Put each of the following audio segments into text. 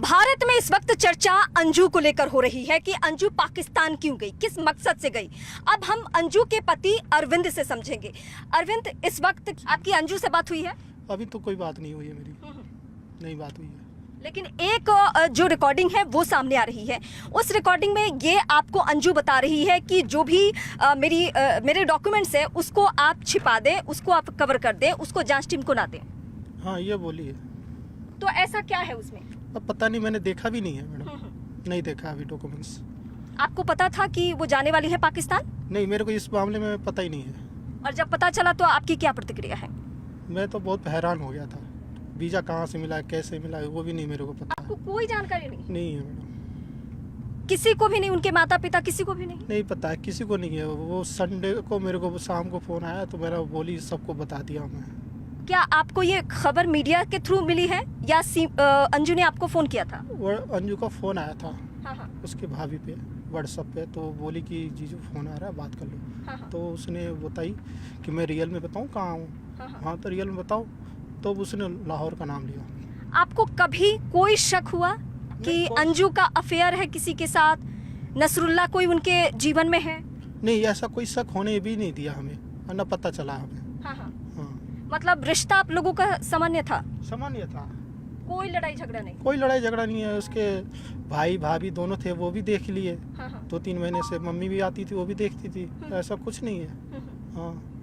भारत में इस वक्त चर्चा अंजू को लेकर हो रही है कि अंजू पाकिस्तान क्यों गई, किस मकसद से गई। अब हम अंजू के पति अरविंद से समझेंगे। अरविंद, इस वक्त आपकी अंजू से बात हुई है? अभी तो कोई बात नहीं हुई है मेरी, नहीं बात हुई है। लेकिन एक जो रिकॉर्डिंग है वो सामने आ रही है। उस रिकॉर्डिंग में ये आपको अंजू बता रही है कि जो भी मेरे डॉक्यूमेंट्स है उसको आप छिपा दें, उसको आप कवर कर दें, उसको जांच टीम को ना दें। हाँ, ये बोली है। तो ऐसा क्या है उसमें? अब पता नहीं, मैंने देखा भी नहीं है मैडम, नहीं देखा अभी डॉक्यूमेंट्स। आपको पता था कि वो जाने वाली है पाकिस्तान? नहीं, मेरे को इस मामले में पता ही नहीं है। और जब पता चला तो आपकी क्या प्रतिक्रिया है? मैं तो बहुत हैरान हो गया था। वीज़ा कहाँ से मिला, कैसे मिला, वो भी नहीं मेरे को पता। आपको कोई जानकारी नहीं? नहीं है मैडम, किसी को भी नहीं? उनके माता पिता किसी को भी नहीं? नहीं पता है, किसी को नहीं है। वो संडे को मेरे को शाम को फ़ोन आया तो मेरा बोली सबको बता दिया मैं। क्या आपको ये खबर मीडिया के थ्रू मिली है या अंजू ने आपको फोन किया था? वो अंजू का फ़ोन आया था हाँ। उसके भाभी पे व्हाट्सएप पे, तो बोली कि जीजू फ़ोन आ रहा है, बात कर लो। हाँ। तो उसने बताई कि मैं रियल में बताऊँ कहाँ हूँ। हाँ, तो रियल में बताओ। तो उसने लाहौर का नाम लिया। आपको कभी कोई शक हुआ कि अंजू का अफेयर है किसी के साथ, नसरुल्ला कोई उनके जीवन में है? नहीं, ऐसा कोई शक होने भी नहीं दिया हमें, न पता चला हमें। हाँ। हाँ, मतलब रिश्ता आप लोगों का सामान्य था, सामान्य था, कोई लड़ाई झगड़ा नहीं? कोई लड़ाई झगड़ा नहीं है। उसके भाई भाभी दोनों थे, वो भी देख लिए। हाँ। 2-3 महीने से मम्मी भी आती थी, वो भी देखती थी। ऐसा कुछ नहीं है। हाँ,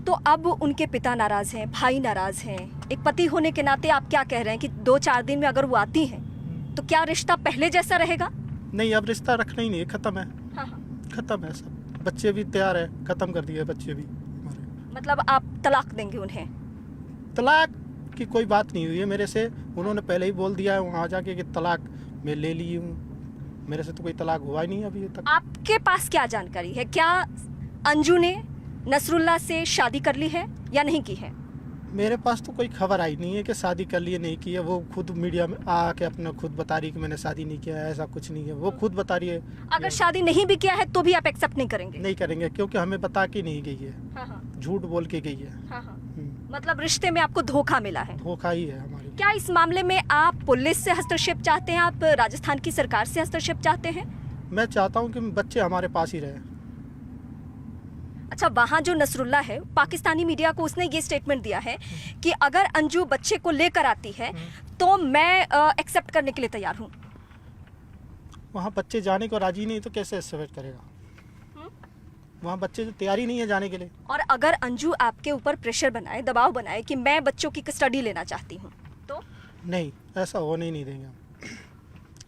तो अब उनके पिता नाराज हैं, भाई नाराज हैं। एक पति होने के नाते आप क्या कह रहे हैं कि 2-4 दिन में अगर वो आती हैं तो क्या रिश्ता पहले जैसा रहेगा? नहीं, अब रिश्ता रखना ही नहीं है, ख़त्म है। हाँ। ख़त्म है सब। बच्चे भी तैयार है, ख़त्म कर दिए बच्चे भी हमारे। मतलब आप तलाक देंगे उन्हें? तलाक की कोई बात नहीं हुई है मेरे से। उन्होंने पहले ही बोल दिया है वहाँ जाके कि तलाक मैं ले ली हूँ। मेरे से तो कोई तलाक हुआ ही नहीं अभी तक। आपके पास क्या जानकारी है? क्या अंजू ने नसरुल्ला से शादी कर ली है या नहीं की है? मेरे पास तो कोई खबर आई नहीं है कि शादी कर ली है, नहीं की है। वो खुद मीडिया में आके अपना खुद बता रही है कि मैंने शादी नहीं किया है, ऐसा कुछ नहीं है। वो खुद बता रही है। अगर शादी नहीं भी किया है तो भी आप एक्सेप्ट नहीं करेंगे? नहीं करेंगे, क्योंकि हमें बता के नहीं गई है। हाँ। झूठ बोल के गई है। हाँ। मतलब रिश्ते में आपको धोखा मिला है? धोखा ही है हमारी। क्या इस मामले में आप पुलिस से हस्तक्षेप चाहते हैं, आप राजस्थान की सरकार से हस्तक्षेप चाहते हैं? मैं चाहता हूँ कि बच्चे हमारे पास ही रहे। अच्छा, वहाँ जो नसरुल्ला है, पाकिस्तानी मीडिया को उसने ये स्टेटमेंट दिया है कि अगर अंजू बच्चे को लेकर आती है तो मैं एक्सेप्ट करने के लिए तैयार हूँ। वहाँ बच्चे जाने को राजी नहीं तो कैसे एक्सेप्ट करेगा? वहाँ बच्चे तो तैयार ही नहीं है जाने के लिए। और अगर अंजू आपके ऊपर प्रेशर बनाए, दबाव बनाए कि मैं बच्चों की कस्टडी लेना चाहती हूँ तो? नहीं, ऐसा होने ही नहीं देंगे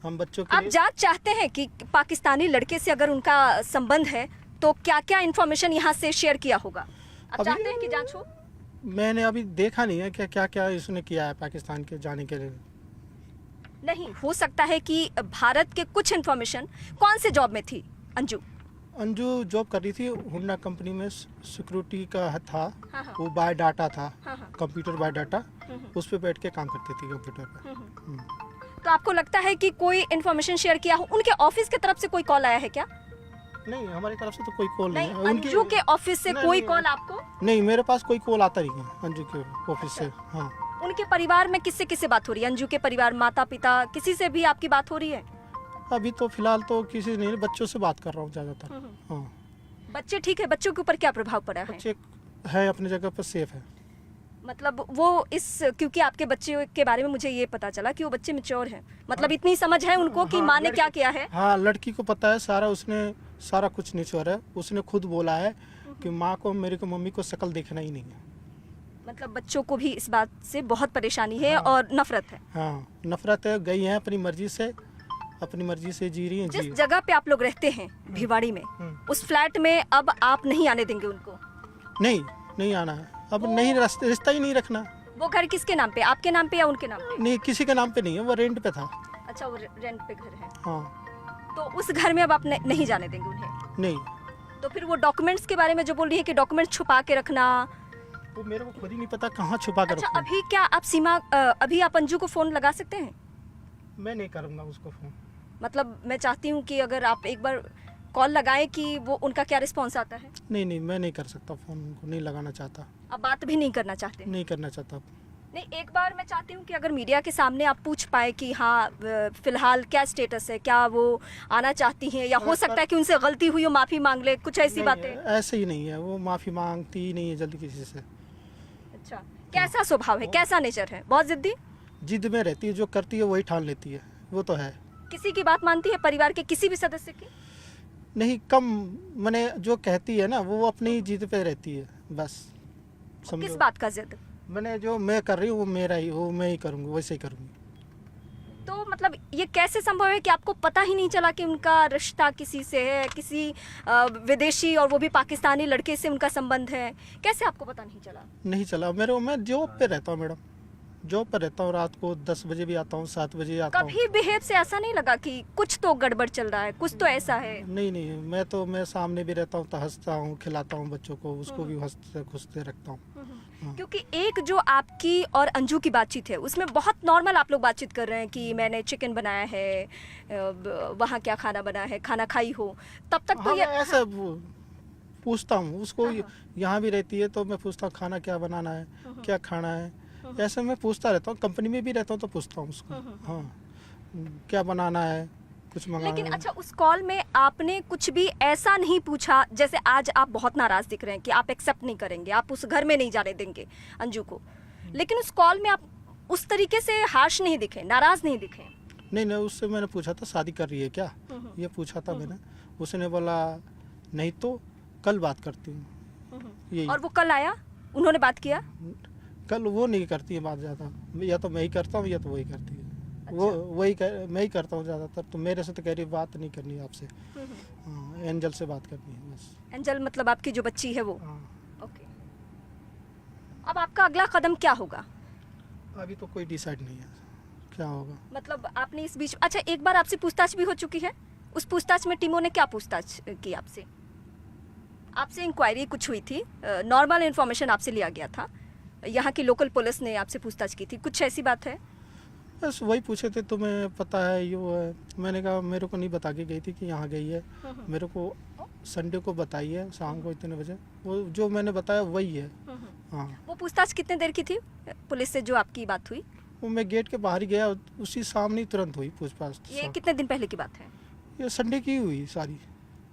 हम बच्चों के आप लिए। जांच चाहते हैं कि पाकिस्तानी लड़के से अगर उनका संबंध है तो क्या क्या इन्फॉर्मेशन यहाँ से शेयर किया होगा? आप चाहते हैं कि जांच हो? मैंने अभी देखा नहीं है कि क्या क्या इसने किया है पाकिस्तान के जाने के लिए। नहीं, हो सकता है कि भारत के कुछ इन्फॉर्मेशन। कौन से जॉब में थी अंजू? अंजू जॉब कर रही थी हुंडा कंपनी में, सिक्योरिटी का था। हाँ। वो बाय डाटा था, हाँ। कंप्यूटर बाय डाटा, उस पर बैठ के काम करती थी कंप्यूटर पे। तो आपको लगता है कि कोई इन्फॉर्मेशन शेयर किया हो? उनके ऑफिस की तरफ से कोई कॉल आया है क्या? नहीं, हमारी तरफ से तो कोई कॉल नहीं है। अंजू के ऑफिस से कोई कॉल आपको? नहीं, मेरे पास कोई कॉल आता नहीं है अंजू के ऑफिस से। हाँ, उनके परिवार में किससे किससे बात हो रही है? अंजू के परिवार, माता पिता, किसी से भी आपकी बात हो रही है? अभी तो फिलहाल तो किसी नहीं, बच्चों से बात कर रहा हूँ ज़्यादातर। हाँ, बच्चे ठीक है? बच्चों के ऊपर क्या प्रभाव पड़ा है? बच्चे है अपनी जगह पर सेफ है। मतलब वो क्योंकि आपके बच्चे के बारे में मुझे ये पता चला कि वो बच्चे मैच्योर हैं, मतलब इतनी समझ है उनको कि माँ ने क्या किया है। हाँ, लड़की को पता है सारा, उसने सारा कुछ निचोड़ है। उसने खुद बोला है कि माँ को, मेरी को, मम्मी को शक्ल देखना ही नहीं है। मतलब बच्चों को भी इस बात से बहुत परेशानी है और नफरत है। हाँ, नफरत है। गई है अपनी मर्जी से, अपनी मर्जी से जी रही हैं। जिस जगह पे आप लोग रहते हैं भिवाड़ी में, उस फ्लैट में अब आप नहीं आने देंगे उनको? नहीं आना है अब। नहीं, रिश्ता ही नहीं रखना। वो घर किसके नाम पे, आपके नाम पे या उनके नाम पे? नहीं, किसी के नाम पे नहीं है, वो रेंट पे था। अच्छा, वो रेंट पे घर है। हाँ, तो उस घर में अब आप नहीं जाने देंगे उन्हें? नहीं। तो फिर वो डॉक्यूमेंट्स के बारे में जो बोल रही है कि डॉक्यूमेंट्स छुपा के रखना, वो मेरे को खुद ही नहीं पता कहाँ छुपा कर अच्छा, रखूं। अभी क्या आप अभी आप अंजू को फोन लगा सकते हैं? मैं नहीं करूँगा उसको फ़ोन। मतलब मैं चाहती हूँ कि अगर आप एक बार कॉल लगाएं कि वो उनका क्या रिस्पॉन्स आता है। नहीं, मैं नहीं कर सकता फ़ोन, उनको नहीं लगाना चाहता। आप बात भी नहीं करना चाहते? नहीं करना चाहता। नहीं, एक बार मैं चाहती हूँ कि अगर मीडिया के सामने आप पूछ पाए कि हाँ फिलहाल क्या स्टेटस है, क्या वो आना चाहती हैं, या हो सकता है कि उनसे गलती हुई हो माफ़ी मांग ले, कुछ ऐसी नहीं, बातें। ऐसे ही नहीं है, वो माफ़ी मांगती ही नहीं है जल्दी किसी से। अच्छा, कैसा स्वभाव है, कैसा नेचर है? बहुत जिद्दी? जिद में रहती है, जो करती है वही ठान लेती है, वो तो है। किसी की बात मानती है परिवार के किसी भी सदस्य की? नहीं, कम, मैंने जो कहती है ना वो अपनी जिद पे रहती है बस। किस समझो, बात का जिद? मैंने जो मैं कर रही हूँ वो मेरा ही, वो मैं ही करूँगी, वैसे ही करूँगी। तो मतलब ये कैसे संभव है कि आपको पता ही नहीं चला कि उनका रिश्ता किसी से है, किसी विदेशी और वो भी पाकिस्तानी लड़के से उनका संबंध है? कैसे आपको पता नहीं चला? नहीं चला मैं जॉब पे रहता हूँ मैडम, जॉब पर रहता हूँ, रात को 10 बजे भी आता हूँ, 7 बजे आता हूँ। कभी बिहेव से ऐसा नहीं लगा कि कुछ तो गड़बड़ चल रहा है, कुछ तो ऐसा है? नहीं नहीं, मैं सामने भी रहता हूँ तो हंसता हूँ, खिलाता हूँ बच्चों को, उसको भी हंसते खुशते रखता हूँ। हाँ। क्योंकि एक जो आपकी और अंजू की बातचीत है उसमें बहुत नॉर्मल आप लोग बातचीत कर रहे हैं कि मैंने चिकन बनाया है, वहाँ क्या खाना बना है, खाना खाई हो, तब तक तो हाँ, ये मैं ऐसा पूछता हूँ उसको, हाँ, हाँ। यहाँ भी रहती है तो मैं पूछता हूँ खाना क्या बनाना है, क्या खाना है, ऐसे मैं पूछता रहता हूँ। कंपनी में भी रहता हूँ तो पूछता हूँ उसको, हाँ क्या बनाना है, कुछ मंगाना लेकिन है। अच्छा, उस कॉल में आपने कुछ भी ऐसा नहीं पूछा, जैसे आज आप बहुत नाराज दिख रहे हैं कि आप एक्सेप्ट नहीं करेंगे, आप उस घर में नहीं जाने देंगे अंजू को, लेकिन उस कॉल में आप उस तरीके से हार्श नहीं दिखे, नाराज नहीं दिखे? नहीं नहीं, उससे मैंने पूछा था शादी कर रही है क्या, ये पूछा था मैंने। उसने बोला नहीं तो कल बात करती हूँ, यही। और वो कल आया, उन्होंने बात किया? कल वो नहीं करती है बात ज़्यादा, या तो मैं ही करता हूँ या तो वही करती है। वो मैं ही करता हूँ ज़्यादातर, तो मेरे से तो कह रही बात नहीं करनी है आपसे, हाँ, एंजल से बात करनी है बस। एंजल मतलब आपकी जो बच्ची है वो? हाँ, ओके। अब आपका अगला कदम क्या होगा? अभी तो कोई डिसाइड नहीं है क्या होगा। मतलब आपने इस बीच, अच्छा एक बार आपसे पूछताछ भी हो चुकी है, उस पूछताछ में टीमों ने क्या पूछताछ की आपसे? आपसे इंक्वायरी कुछ हुई थी, नॉर्मल इन्फॉर्मेशन आपसे लिया गया था, यहाँ की लोकल पुलिस ने आपसे पूछताछ की थी, कुछ ऐसी बात है? बस वही पूछे थे, तुम्हें पता है ये वो है। मैंने कहा मेरे को नहीं बता के गई थी कि यहाँ गई है, मेरे को संडे को बताई है शाम को इतने बजे, वो जो मैंने बताया वही है। हाँ, वो पूछताछ कितने देर की थी पुलिस से जो आपकी बात हुई? वो मैं गेट के बाहर ही गया, उसी सामने ही तुरंत हुई पूछताछ। ये कितने दिन पहले की बात है? ये संडे की हुई सारी।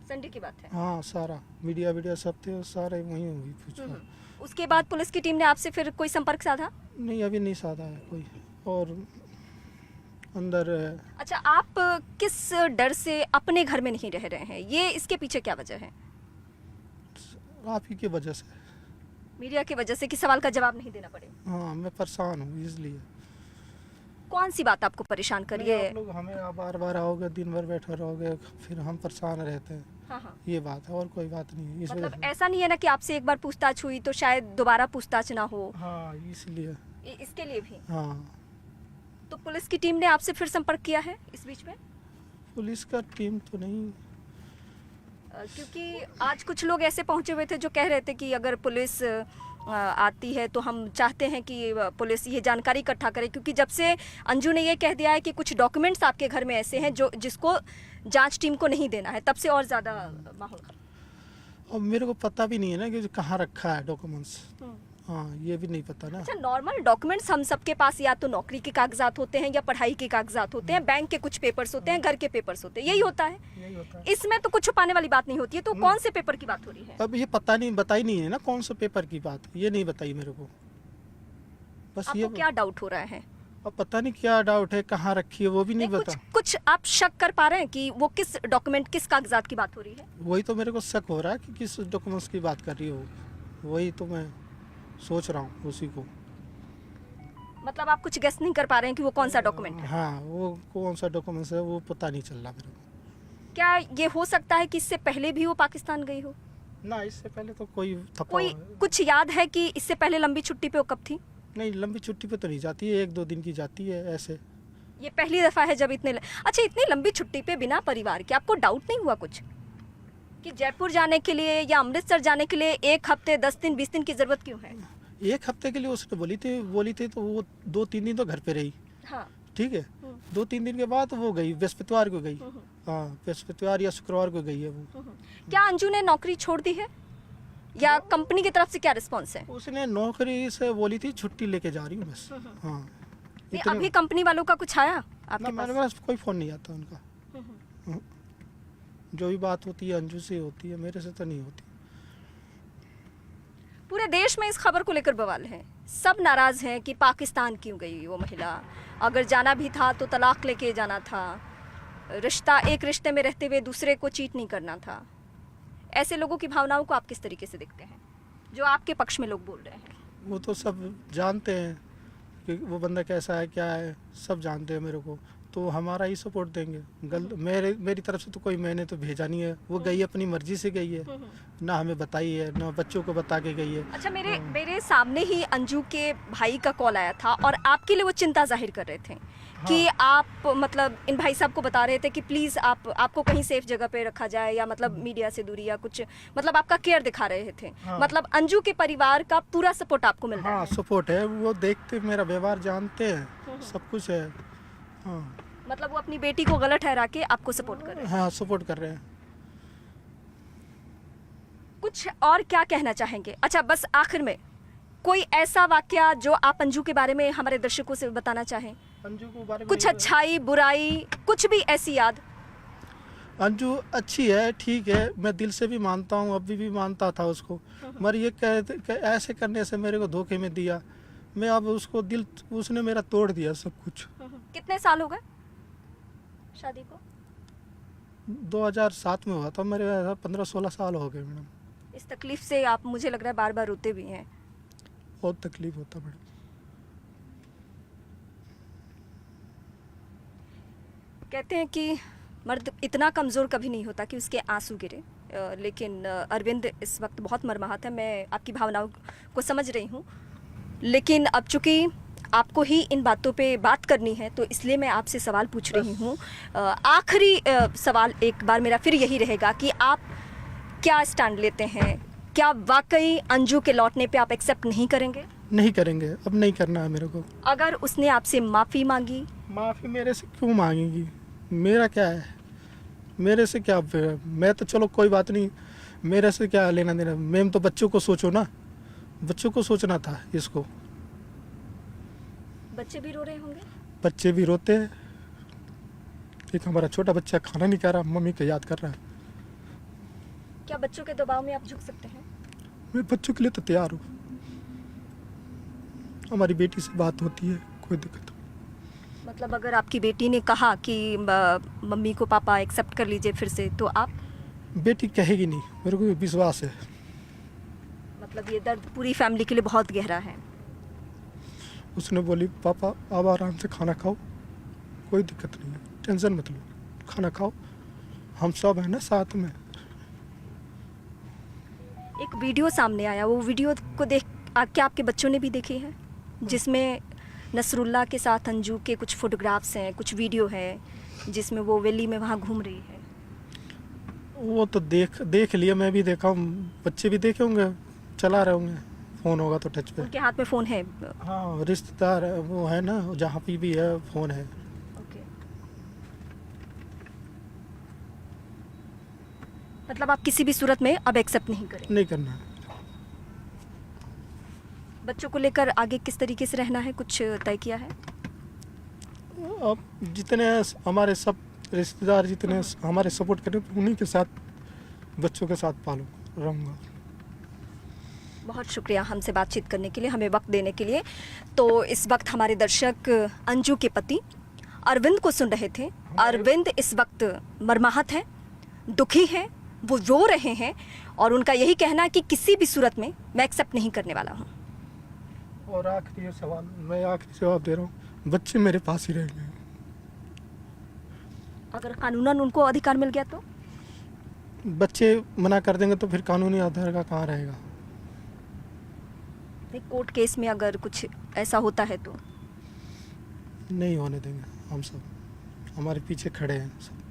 संडे की बात है। हाँ, सारा मीडिया सब थे, सारे वहीं हुई पूछताछ। उसके बाद पुलिस की टीम ने आपसे फिर कोई संपर्क साधा? नहीं, अभी नहीं साधा है कोई, और अंदर अच्छा, आप किस डर से अपने घर में नहीं रह रहे हैं, ये इसके पीछे क्या वजह है? आप ही की वजह से। मीडिया की वजह से कि सवाल का जवाब नहीं देना पड़े? हाँ, मैं परेशान हूँ इसलिए। कौन सी बात आपको परेशान करिए? आप लोग हमें बार बार आओगे, दिन भर बैठे रहोगे, फिर हम परेशान रहते हैं। हाँ हाँ। ये बात है और कोई बात नहीं है, इस मतलब वजह से। ऐसा नहीं है ना कि आपसे एक बार पूछताछ हुई तो शायद दोबारा पूछताछ ना हो, हाँ, इसलिए। इसके लिए भी? हाँ, तो पुलिस की टीम ने आपसे फिर संपर्क किया है इस बीच में? पुलिस का टीम तो नहीं। क्योंकि आज कुछ लोग ऐसे पहुंचे हुए थे जो कह रहे थे कि अगर पुलिस आती है तो हम चाहते हैं कि पुलिस ये जानकारी इकट्ठा करे, क्योंकि जब से अंजू ने ये कह दिया है कि कुछ डॉक्यूमेंट्स आपके घर में ऐसे हैं जो जिसको जांच टीम को नहीं देना है, तब से और ज़्यादा माहौल खराब। और मेरे को पता भी नहीं है ना कि कहाँ रखा है डॉक्यूमेंट्स। हाँ, ये भी नहीं पता ना। अच्छा, नॉर्मल डॉक्यूमेंट्स हम सबके पास या तो नौकरी के कागजात होते हैं या पढ़ाई के कागजात होते हैं, बैंक के कुछ पेपर्स होते हैं, घर के पेपर्स होते हैं, यही होता है। यही होता है। इसमें तो कुछ छुपाने वाली बात नहीं होती है, तो कौन से पेपर की बात हो रही है? अब ये पता नहीं, बताई नहीं है ना कौन सा पेपर की बात, ये नहीं बताई मेरे को, बस ये। आपको क्या डाउट हो रहा है? अब पता नहीं क्या डाउट है, कहाँ रखी है वो भी नहीं कुछ बता। कुछ आप शक कर पा रहे हैं कि वो किस डॉक्यूमेंट, किस कागजात की बात हो रही है? वही तो मेरे को शक हो रहा है कि किस डॉक्यूमेंट्स की बात कर रही हो, वही तो मैं सोच रहा हूँ उसी को। मतलब आप कुछ गेस नहीं कर पा रहे हैं कि वो कौन सा डॉक्यूमेंट है? हाँ, वो कौन सा डॉक्यूमेंट्स है वो पता नहीं चल रहा मेरे को। क्या ये हो सकता है कि इससे पहले भी वो पाकिस्तान गई हो? ना, इससे पहले तो कोई थप्पा कोई कुछ याद है कि इससे पहले लंबी छुट्टी पे वो कब थी? नहीं, लंबी छुट्टी पे तो नहीं जाती है, 1-2 दिन की जाती है ऐसे। ये पहली दफा है जब अच्छा, इतनी लंबी छुट्टी पे बिना परिवार के आपको डाउट नहीं हुआ कुछ कि जयपुर जाने के लिए या अमृतसर जाने के लिए 1 हफ्ते 10 दिन 20 दिन की जरूरत क्यों है? 1 हफ्ते के लिए उसने बोली थी तो वो 2-3 दिन तो घर पे रही। हाँ। ठीक है, 2-3 दिन के बाद वो गई, बृहस्पतिवार को गई। हाँ, बृहस्पतिवार या शुक्रवार को गई है वो। क्या अंजू ने नौकरी छोड़ दी है? या कंपनी की तरफ से क्या रिस्पॉन्स है? उसने नौकरी से बोली थी छुट्टी लेके जा रही हूँ बस। हाँ नहीं, अभी कंपनी वालों का कुछ आया ना, आपके मेरे पास? पास कोई फ़ोन नहीं आता उनका। हाँ। जो भी बात होती है अंजू से होती है, मेरे से तो नहीं होती। पूरे देश में इस खबर को लेकर बवाल है, सब नाराज हैं कि पाकिस्तान क्यों गई वो महिला, अगर जाना भी था तो तलाक लेके जाना था, रिश्ता एक रिश्ते में रहते हुए दूसरे को चीट नहीं करना था। ऐसे लोगों की भावनाओं को आप किस तरीके से देखते हैं, जो आपके पक्ष में लोग बोल रहे हैं? वो तो सब जानते हैं कि वो बंदा कैसा है क्या है, सब जानते हैं मेरे को, तो हमारा ही सपोर्ट देंगे। मेरी तरफ से तो कोई मैंने तो भेजा नहीं है, वो गई अपनी मर्जी से गई है, ना हमें बताई है ना बच्चों को बता के गई है। अच्छा, मेरे सामने ही अंजू के भाई का कॉल आया था और आपके लिए वो चिंता जाहिर कर रहे थे कि आप मतलब इन भाई साहब को बता रहे थे कि प्लीज़ आपको कहीं सेफ जगह पे रखा जाए, या मतलब मीडिया से दूरी या कुछ, मतलब आपका केयर दिखा रहे थे। मतलब अंजू के परिवार का पूरा सपोर्ट आपको मिल रहा है? हाँ सपोर्ट है, वो देखते मेरा व्यवहार जानते हैं, सब कुछ है। हाँ मतलब वो अपनी बेटी को गलत ठहरा के आपको सपोर्ट कर रहे हैं? हाँ सपोर्ट कर रहे हैं। कुछ और क्या कहना चाहेंगे? अच्छा, बस आखिर में कोई ऐसा वाकया जो आप अंजू के बारे में हमारे दर्शकों से बताना चाहें? अंजू के बारे में कुछ अच्छाई बुराई कुछ भी ऐसी याद? अंजू अच्छी है, ठीक है, मैं दिल से भी मानता हूँ, अभी भी मानता था उसको, मगर ये ऐसे करने से मेरे को धोखे में दिया, मैं अब उसको उसने मेरा तोड़ दिया सब कुछ। कितने साल हो गए शादी को? 2007 में हुआ था मेरे, 15-16 साल हो गए मैडम। इस तकलीफ से आप, मुझे लग रहा है, बार बार रोते भी हैं। बहुत तकलीफ होता मैडम। कहते हैं कि मर्द इतना कमज़ोर कभी नहीं होता कि उसके आंसू गिरे, लेकिन अरविंद इस वक्त बहुत मर्माहत है। मैं आपकी भावनाओं को समझ रही हूँ, लेकिन अब चूँकि आपको ही इन बातों पे बात करनी है तो इसलिए मैं आपसे सवाल पूछ रही हूँ। आखिरी सवाल एक बार मेरा फिर यही रहेगा कि आप क्या स्टैंड लेते हैं? क्या वाकई अंजू के लौटने पे आप एक्सेप्ट नहीं करेंगे? नहीं करेंगे, अब नहीं करना है मेरे को। अगर उसने आपसे माफ़ी मांगी? माफ़ी मेरे से क्यों मांगेगी, मेरा क्या है, मेरे से क्या, मैं तो चलो कोई बात नहीं, मेरे से क्या लेना देना, मैम तो बच्चों को सोचो ना, बच्चों को सोचना था इसको। बच्चे भी रो रहे होंगे? बच्चे भी रोते हैं, एक हमारा छोटा बच्चा खाना नहीं खा रहा, मम्मी को याद कर रहा है। क्या बच्चों के दबाव में आप झुक सकते हैं? मैं बच्चों के लिए तो तैयार हूँ, हमारी बेटी से बात होती है, कोई दिक्कत नहीं। मतलब अगर आपकी बेटी ने कहा कि मम्मी को पापा एक्सेप्ट कर लीजिए फिर से, तो आप? बेटी कहेगी नहीं, मेरे को विश्वास है। मतलब ये दर्द पूरी फैमिली के लिए बहुत गहरा है। उसने बोली पापा आप आराम से खाना खाओ, कोई दिक्कत नहीं है, टेंशन मत लो, खाना खाओ, हम सब हैं ना साथ में। एक वीडियो सामने आया, वो वीडियो को देख क्या आपके बच्चों ने भी देखी है, जिसमें नसरुल्ला के साथ अंजू के कुछ फोटोग्राफ्स हैं, कुछ वीडियो है जिसमें वो वैली में वहाँ घूम रही है? वो तो देख लिया, मैं भी देखा हूँ, बच्चे भी देखे होंगे, चला रहे होंगे, फ़ोन होगा तो टच पे। उनके हाथ में फ़ोन है? हाँ रिश्तेदार है, वो है ना, जहाँ पे भी है फ़ोन है। ओके। मतलब आप किसी भी सूरत में अब एक्सेप्ट नहीं करें? नहीं करना है। बच्चों को लेकर आगे किस तरीके से रहना है, कुछ तय किया है? अब जितने हमारे सब रिश्तेदार जितने हमारे सपोर्ट करें, उन्हीं के साथ, बच्चों के साथ पालू रहूँगा। बहुत शुक्रिया हमसे बातचीत करने के लिए, हमें वक्त देने के लिए। तो इस वक्त हमारे दर्शक अंजू के पति अरविंद को सुन रहे थे। अरविंद इस वक्त मर्माहत है, दुखी है, वो रो रहे हैं और उनका यही कहना है कि किसी भी सूरत में मैं एक्सेप्ट नहीं करने वाला हूँ। और आखिरी सवाल, मैं आखिरी जवाब दे रहा हूँ, बच्चे मेरे पास ही रहेंगे। अगर कानूनन उनको अधिकार मिल गया तो? बच्चे मना कर देंगे तो फिर कानूनी आधार का कहाँ रहेगा? कोर्ट केस में अगर कुछ ऐसा होता है तो? नहीं होने देंगे, हम सब हमारे पीछे खड़े हैं सब।